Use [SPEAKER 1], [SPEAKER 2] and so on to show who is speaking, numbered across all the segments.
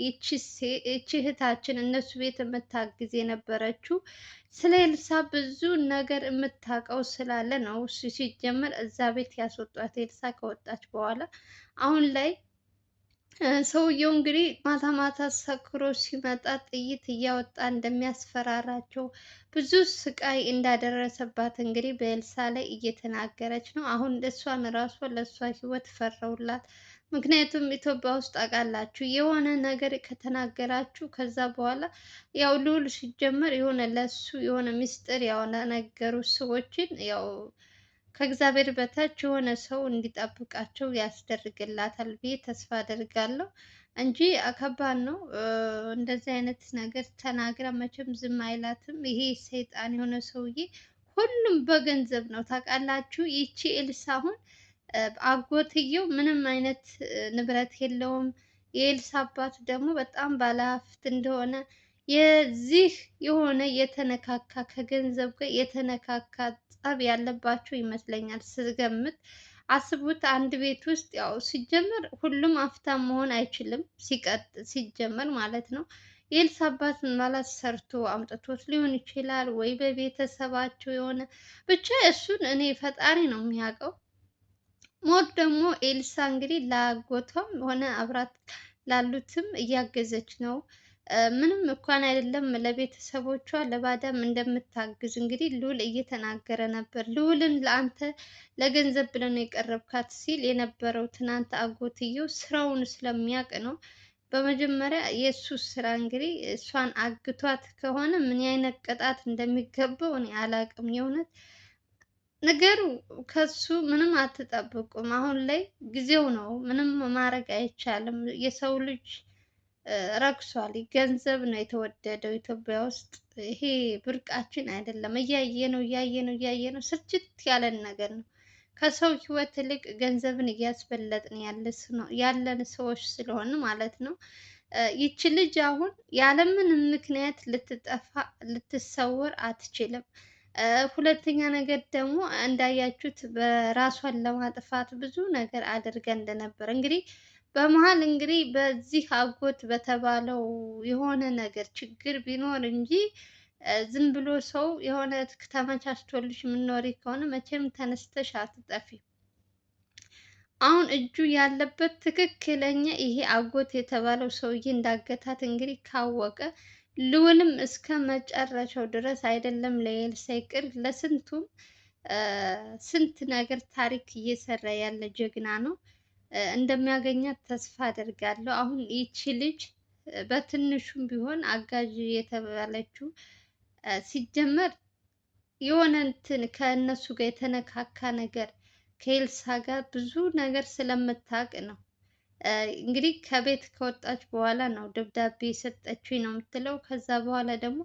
[SPEAKER 1] ይቺ እህታችን እነሱ ቤት የምታግዝ የነበረችው ስለ ኤልሳ ብዙ ነገር የምታውቀው ስላለ ነው። ሲጀመር እዛ ቤት ያስወጧት ኤልሳ ከወጣች በኋላ አሁን ላይ ሰውየው እንግዲህ ማታ ማታ ሰክሮ ሲመጣ ጥይት እያወጣ እንደሚያስፈራራቸው ብዙ ስቃይ እንዳደረሰባት እንግዲህ በኤልሳ ላይ እየተናገረች ነው። አሁን እሷን ራሷ ለእሷ ህይወት ፈረውላት። ምክንያቱም ኢትዮጵያ ውስጥ አውቃላችሁ የሆነ ነገር ከተናገራችሁ ከዛ በኋላ ያው ልዑል ሲጀመር የሆነ ለሱ የሆነ ምስጢር ያው ነገሩ ሰዎችን ያው ከእግዚአብሔር በታች የሆነ ሰው እንዲጠብቃቸው ያስደርግላታል ብዬ ተስፋ አደርጋለሁ እንጂ ከባድ ነው። እንደዚህ አይነት ነገር ተናግራ መቼም ዝም አይላትም። ይሄ ሰይጣን የሆነ ሰውዬ ሁሉም በገንዘብ ነው ታውቃላችሁ። ይቺ ኤልሳ አሁን አጎትየው ምንም አይነት ንብረት የለውም። የኤልሳ አባት ደግሞ በጣም ባለሀብት እንደሆነ የዚህ የሆነ የተነካካ ከገንዘብ ጋር የተነካካ ጸብ ያለባቸው ይመስለኛል ስገምት። አስቡት አንድ ቤት ውስጥ ያው ሲጀመር ሁሉም ሀብታም መሆን አይችልም። ሲጀመር ማለት ነው። የኤልሳ አባት ማለት ሰርቶ አምጥቶት ሊሆን ይችላል ወይ በቤተሰባቸው የሆነ ብቻ እሱን እኔ ፈጣሪ ነው የሚያውቀው። ሞት ደግሞ ኤልሳ እንግዲህ ላጎቷም ሆነ አብራት ላሉትም እያገዘች ነው። ምንም እንኳን አይደለም ለቤተሰቦቿ ለባዳም እንደምታግዝ እንግዲህ ልዑል እየተናገረ ነበር። ልዑልን ለአንተ ለገንዘብ ብለን የቀረብካት ሲል የነበረው ትናንት አጎትየው ስራውን ስለሚያውቅ ነው። በመጀመሪያ የእሱ ስራ እንግዲህ እሷን አግቷት ከሆነ ምን አይነት ቅጣት እንደሚገባው እኔ አላውቅም። የእውነት ነገሩ ከሱ ምንም አትጠብቁም። አሁን ላይ ጊዜው ነው፣ ምንም ማድረግ አይቻልም። የሰው ልጅ ረክሷል። ገንዘብ ነው የተወደደው ኢትዮጵያ ውስጥ። ይሄ ብርቃችን አይደለም። እያየ ነው ስልችት ያለን ነገር ነው። ከሰው ህይወት ይልቅ ገንዘብን እያስበለጥን ያለን ሰዎች ስለሆን ማለት ነው። ይቺ ልጅ አሁን ያለምንም ምክንያት ልትጠፋ ልትሰወር አትችልም። ሁለተኛ ነገር ደግሞ እንዳያችሁት በራሷን ለማጥፋት ብዙ ነገር አድርጋ እንደነበር እንግዲህ በመሀል እንግዲህ በዚህ አጎት በተባለው የሆነ ነገር ችግር ቢኖር እንጂ ዝም ብሎ ሰው የሆነ ተመቻችቶልሽ የምኖሪ ከሆነ መቼም ተነስተሽ አትጠፊም። አሁን እጁ ያለበት ትክክለኛ ይሄ አጎት የተባለው ሰውዬ እንዳገታት እንግዲህ ካወቀ ልዑልም እስከ መጨረሻው ድረስ አይደለም ለኤልሳ ይቅር ለስንቱም ስንት ነገር ታሪክ እየሰራ ያለ ጀግና ነው። እንደሚያገኛት ተስፋ አደርጋለሁ። አሁን ይቺ ልጅ በትንሹም ቢሆን አጋዥ የተባለችው ሲጀመር የሆነ እንትን ከእነሱ ጋር የተነካካ ነገር ከኤልሳ ጋር ብዙ ነገር ስለምታውቅ ነው። እንግዲህ ከቤት ከወጣች በኋላ ነው ደብዳቤ የሰጠችኝ ነው የምትለው። ከዛ በኋላ ደግሞ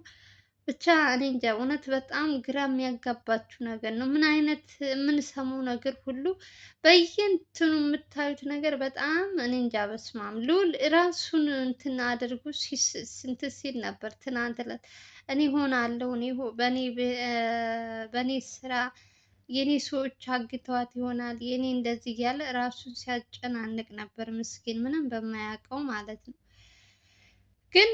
[SPEAKER 1] ብቻ እኔ እንጃ እውነት በጣም ግራ የሚያጋባችሁ ነገር ነው። ምን አይነት የምንሰማው ነገር ሁሉ በየእንትኑ የምታዩት ነገር በጣም እኔ እንጃ። በስማም ልዑል ራሱን እንትን አድርጎ ስንት ሲል ነበር ትናንት ዕለት እኔ ሆናለሁ በእኔ ስራ የኔ ሰዎች አግተዋት ይሆናል የኔ እንደዚህ እያለ ራሱን ሲያጨናንቅ ነበር። ምስኪን ምንም በማያውቀው ማለት ነው። ግን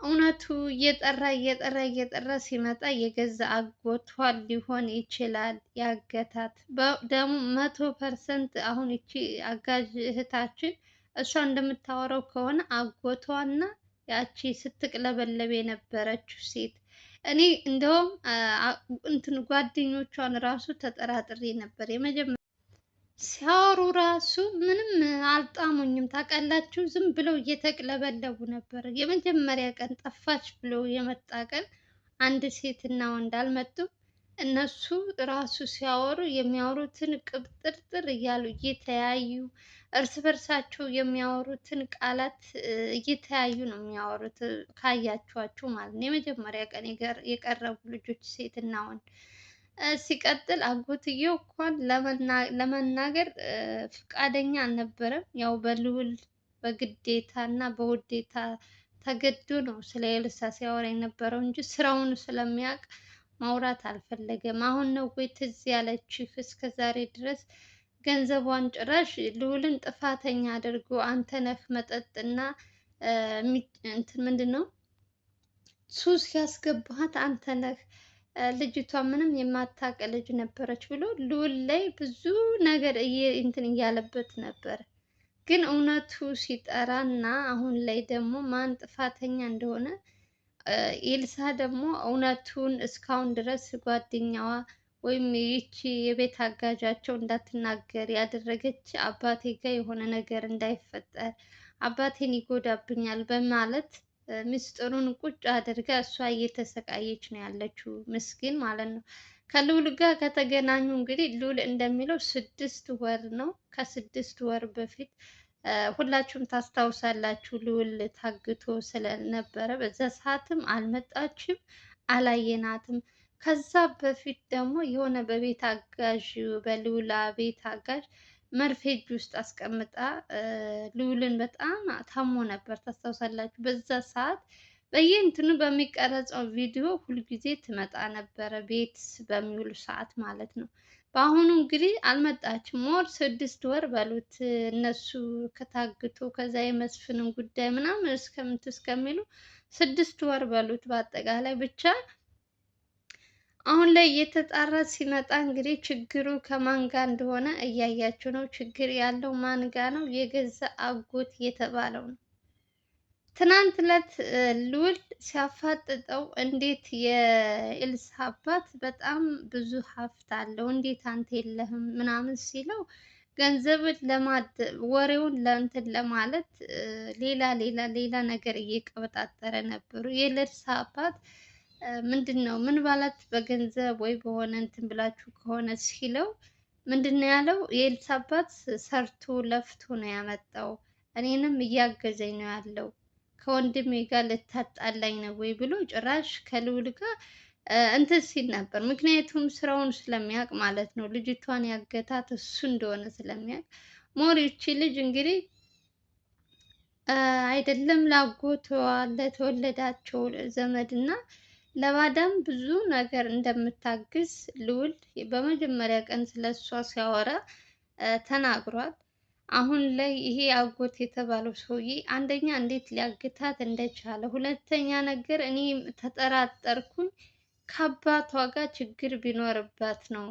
[SPEAKER 1] እውነቱ እየጠራ ሲመጣ የገዛ አጎቷ ሊሆን ይችላል ያገታት። ደግሞ 100% አሁን ይቺ አጋዥ እህታችን እሷ እንደምታወራው ከሆነ አጎቷና ያቺ ስትቅለበለብ የነበረችው ሴት እኔ እንደውም እንትን ጓደኞቿን ራሱ ተጠራጥሬ ነበር። የመጀመሪያ ሲያወሩ ራሱ ምንም አልጣሙኝም ታውቃላችሁ። ዝም ብለው እየተቅለበለቡ ነበር። የመጀመሪያ ቀን ጠፋች ብሎ የመጣ ቀን አንድ ሴትና ወንድ አልመጡም። እነሱ ራሱ ሲያወሩ የሚያወሩትን ቅብጥርጥር እያሉ እየተያዩ እርስ በርሳቸው የሚያወሩትን ቃላት እየተያዩ ነው የሚያወሩት። ካያችኋቸው ማለት ነው። የመጀመሪያ ቀን የቀረቡ ልጆች ሴትና ወንድ። ሲቀጥል አጎትየው እንኳን ለመናገር ፍቃደኛ አልነበረም። ያው በልዑል በግዴታ እና በውዴታ ተገዶ ነው ስለ ኤልሳ ሲያወራ የነበረው እንጂ ስራውን ስለሚያውቅ ማውራት አልፈለገም። አሁን ነው ወይ ትዝ ያለችህ? እስከ ዛሬ ድረስ ገንዘቧን ጭራሽ ልዑልን ጥፋተኛ አድርጎ አንተ ነህ መጠጥና እንትን ምንድን ነው ሱስ ያስገባሃት አንተ ነህ፣ ልጅቷ ምንም የማታውቅ ልጅ ነበረች ብሎ ልዑል ላይ ብዙ ነገር እንትን እያለበት ነበር። ግን እውነቱ ሲጠራና አሁን ላይ ደግሞ ማን ጥፋተኛ እንደሆነ ኤልሳ ደግሞ እውነቱን እስካሁን ድረስ ጓደኛዋ ወይም ይቺ የቤት አጋዣቸው እንዳትናገር ያደረገች አባቴ ጋር የሆነ ነገር እንዳይፈጠር አባቴን ይጎዳብኛል በማለት ምስጢሩን ቁጭ አድርጋ እሷ እየተሰቃየች ነው ያለችው። ምስኪን ማለት ነው። ከልዑል ጋር ከተገናኙ እንግዲህ ልዑል እንደሚለው 6 ወር ነው። ከ6 ወር በፊት ሁላችሁም ታስታውሳላችሁ ልዑል ታግቶ ስለነበረ በዛ ሰዓትም አልመጣችም፣ አላየናትም። ከዛ በፊት ደግሞ የሆነ በቤት አጋዥ በልዑል ቤት አጋዥ መርፌ እጅ ውስጥ አስቀምጣ ልዑልን በጣም ታሞ ነበር ታስታውሳላችሁ። በዛ ሰዓት በየእንትኑ በሚቀረጸው ቪዲዮ ሁልጊዜ ትመጣ ነበረ ቤት በሚውሉ ሰዓት ማለት ነው። በአሁኑ እንግዲህ አልመጣችም። ሞር 6 ወር በሉት እነሱ ከታግቶ ከዛ የመስፍንን ጉዳይ ምናምን እስከሚሉ 6 ወር በሉት በአጠቃላይ ብቻ አሁን ላይ እየተጣራ ሲመጣ እንግዲህ ችግሩ ከማን ጋር እንደሆነ እያያችሁ ነው። ችግር ያለው ማን ጋር ነው? የገዛ አጎት የተባለው ነው። ትናንት ዕለት ልዑል ሲያፋጥጠው እንዴት የኤልሳ አባት በጣም ብዙ ሀብት አለው እንዴት አንተ የለህም ምናምን ሲለው ገንዘብን ወሬውን ለእንትን ለማለት ሌላ ነገር እየቀበጣጠረ ነበሩ። የኤልሳ አባት ምንድን ነው ምን ባላት በገንዘብ ወይ በሆነ እንትን ብላችሁ ከሆነ ሲለው ምንድን ነው ያለው? የኤልሳ አባት ሰርቶ ለፍቶ ነው ያመጣው፣ እኔንም እያገዘኝ ነው ያለው፣ ከወንድሜ ጋር ልታጣላኝ ነው ወይ ብሎ ጭራሽ ከልዑል ጋር እንትን ሲል ነበር። ምክንያቱም ስራውን ስለሚያውቅ ማለት ነው። ልጅቷን ያገታት እሱ እንደሆነ ስለሚያውቅ ሞር ይቺ ልጅ እንግዲህ አይደለም ላጎቷ ለተወለዳቸው ዘመድ እና ለባዳም ብዙ ነገር እንደምታግዝ ልዑል በመጀመሪያ ቀን ስለሷ ሲያወራ ተናግሯል። አሁን ላይ ይሄ አጎት የተባለው ሰውዬ አንደኛ እንዴት ሊያግታት እንደቻለ፣ ሁለተኛ ነገር እኔ ተጠራጠርኩኝ ከአባቷ ጋር ችግር ቢኖርባት ነው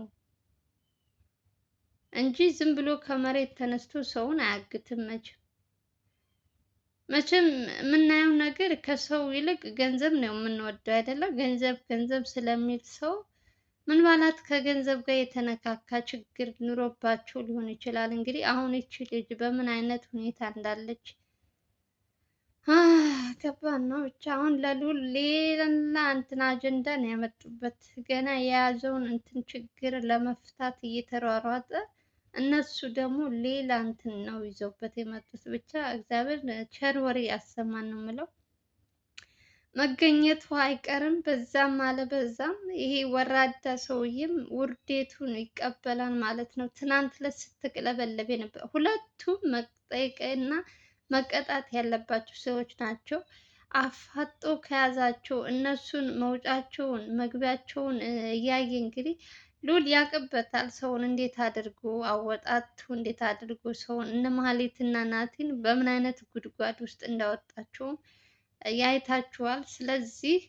[SPEAKER 1] እንጂ ዝም ብሎ ከመሬት ተነስቶ ሰውን አያግትም መቼም። መቼም የምናየው ነገር ከሰው ይልቅ ገንዘብ ነው የምንወደው አይደለም? ገንዘብ ስለሚል ሰው ምን ማለት ከገንዘብ ጋር የተነካካ ችግር ኑሮባቸው ሊሆን ይችላል። እንግዲህ አሁን ይቺ ልጅ በምን አይነት ሁኔታ እንዳለች ከባድ ነው። ብቻ አሁን ለልዑል ሌላ እንትን አጀንዳ ነው ያመጡበት። ገና የያዘውን እንትን ችግር ለመፍታት እየተሯሯጠ እነሱ ደግሞ ሌላ እንትን ነው ይዘውበት የመጡት። ብቻ እግዚአብሔር ቸር ወሬ ያሰማን ነው የምለው። መገኘቱ አይቀርም በዛም አለ በዛም። ይሄ ወራዳ ሰውዬም ውርዴቱን ይቀበላል ማለት ነው። ትናንት ዕለት ስትቅለበለብ ነበር። ሁለቱም መጠየቅና መቀጣት ያለባቸው ሰዎች ናቸው። አፋጦ ከያዛቸው እነሱን መውጫቸውን መግቢያቸውን እያየ እንግዲህ ልዑል ያቅበታል። ሰውን እንዴት አድርጎ አወጣቱ እንዴት አድርጎ ሰውን እነ መሀሌትና ናቲን በምን አይነት ጉድጓድ ውስጥ እንዳወጣቸውም ያይታችኋል። ስለዚህ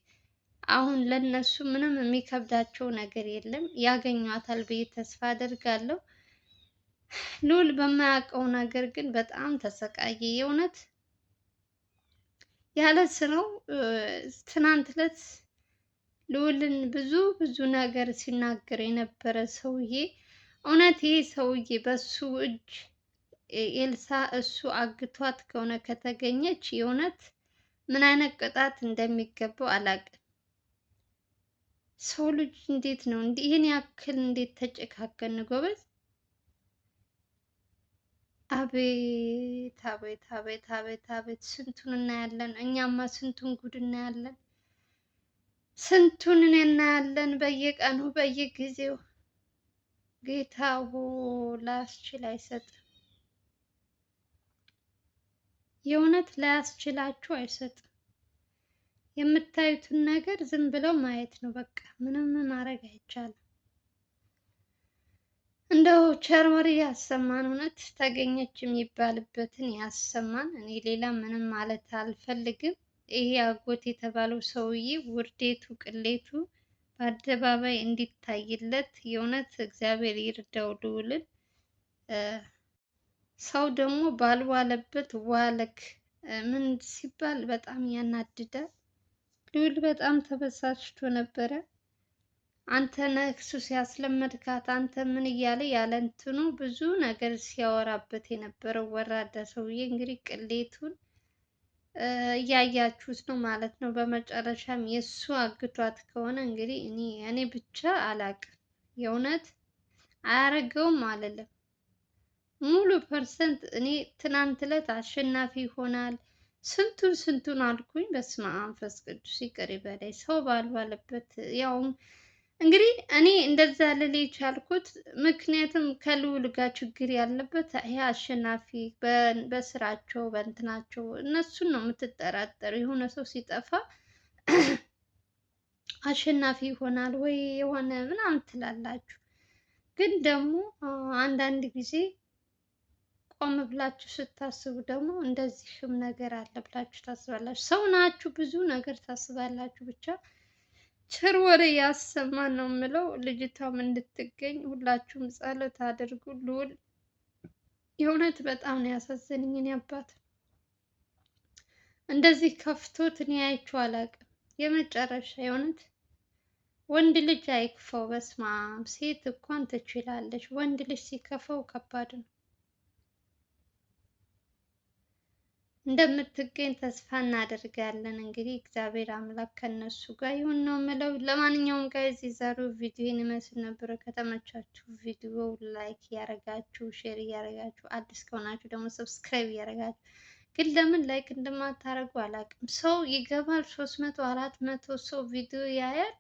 [SPEAKER 1] አሁን ለነሱ ምንም የሚከብዳቸው ነገር የለም፣ ያገኟታል ብዬ ተስፋ አደርጋለሁ። ልዑል በማያውቀው ነገር ግን በጣም ተሰቃየ። የእውነት ያለ ስራው ትናንት ዕለት ልዑልን ብዙ ነገር ሲናገር የነበረ ሰውዬ እውነት ይሄ ሰውዬ በሱ እጅ ኤልሳ እሱ አግቷት ከሆነ ከተገኘች የእውነት ምን አይነት ቅጣት እንደሚገባው አላውቅም። ሰው ልጅ እንዴት ነው ይህን ያክል እንዴት ተጨካከን ጎበዝ? አቤት አቤት አቤት አቤት አቤት! ስንቱን እናያለን እኛማ፣ ስንቱን ጉድ እናያለን፣ ስንቱን እናያለን በየቀኑ በየጊዜው። ጌታው ላያስችል አይሰጥም። የእውነት ላያስችላችሁ አይሰጥም። የምታዩትን ነገር ዝም ብለው ማየት ነው በቃ፣ ምንም ማድረግ አይቻልም። እንደው ቸር ወሬ ያሰማን። እውነት ተገኘች የሚባልበትን ያሰማን። እኔ ሌላ ምንም ማለት አልፈልግም። ይሄ አጎት የተባለው ሰውዬ ውርዴቱ፣ ቅሌቱ በአደባባይ እንዲታይለት የእውነት እግዚአብሔር ይርዳው ልዑልን። ሰው ደግሞ ባልዋለበት ዋለክ ምን ሲባል በጣም ያናድዳል። ልዑል በጣም ተበሳጭቶ ነበረ። አንተ ነህ እሱ ሲያስለመድካት አንተ ምን እያለ ያለ እንትኑ ብዙ ነገር ሲያወራበት የነበረው ወራዳ ሰውዬ እንግዲህ ቅሌቱን እያያችሁት ነው ማለት ነው። በመጨረሻም የእሱ አግቷት ከሆነ እንግዲህ እኔ ብቻ አላቅም። የእውነት አያረገውም አልልም። ሙሉ ፐርሰንት እኔ ትናንት ዕለት አሸናፊ ይሆናል ስንቱን አልኩኝ። በስመ አብ መንፈስ ቅዱስ ይቅር ይበለኝ። ሰው ባልባለበት ያው እንግዲህ እኔ እንደዛ ልል የቻልኩት ምክንያቱም ከልዑል ጋር ችግር ያለበት ይሄ አሸናፊ በስራቸው በእንትናቸው እነሱን ነው የምትጠራጠሩ። የሆነ ሰው ሲጠፋ አሸናፊ ይሆናል ወይ የሆነ ምናምን ትላላችሁ። ግን ደግሞ አንዳንድ ጊዜ ቆም ብላችሁ ስታስቡ ደግሞ እንደዚህም ነገር አለ ብላችሁ ታስባላችሁ። ሰው ናችሁ፣ ብዙ ነገር ታስባላችሁ። ብቻ ቸር ወሬ ያሰማን ነው የምለው። ልጅቷም እንድትገኝ ሁላችሁም ጸሎት አድርጉ። ልዑል የእውነት በጣም ነው ያሳዘነኝ። እኔ አባት እንደዚህ ከፍቶት እኔ አይቼው አላውቅም። የመጨረሻ የእውነት ወንድ ልጅ አይክፈው። በስመ አብ ሴት እንኳን ትችላለች፣ ወንድ ልጅ ሲከፋው ከባድ ነው። እንደምትገኝ ተስፋ እናደርጋለን። እንግዲህ እግዚአብሔር አምላክ ከነሱ ጋር ይሁን ነው የምለው። ለማንኛውም ጋይዝ የዛሬው ቪዲዮ ይመስል ነበር። ከተመቻችሁ ቪዲዮ ላይክ እያደረጋችሁ ሼር እያደረጋችሁ አዲስ ከሆናችሁ ደግሞ ሰብስክራይብ እያደረጋችሁ ግን ለምን ላይክ እንደማታደርጉ አላውቅም። ሰው ይገባል 300 400 ሰው ቪዲዮ ያያል።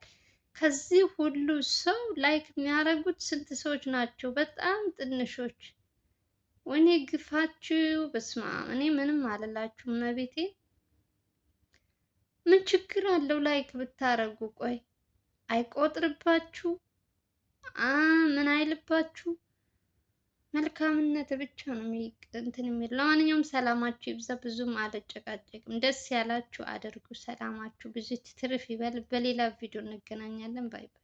[SPEAKER 1] ከዚህ ሁሉ ሰው ላይክ የሚያደርጉት ስንት ሰዎች ናቸው? በጣም ጥንሾች። ወይኔ ግፋችሁ! በስመ አብ እኔ ምንም አልላችሁም። መቤቴ ምን ችግር አለው ላይክ ብታረጉ? ቆይ አይቆጥርባችሁ? ምን አይልባችሁ? መልካምነት ብቻ ነው እንትን የሚል። ለማንኛውም ሰላማችሁ ይብዛ። ብዙም አልጨቃጨቅም። ደስ ያላችሁ አድርጉ። ሰላማችሁ ብዙ ትርፍ ይበል። በሌላ ቪዲዮ እንገናኛለን። ባይ ባይ።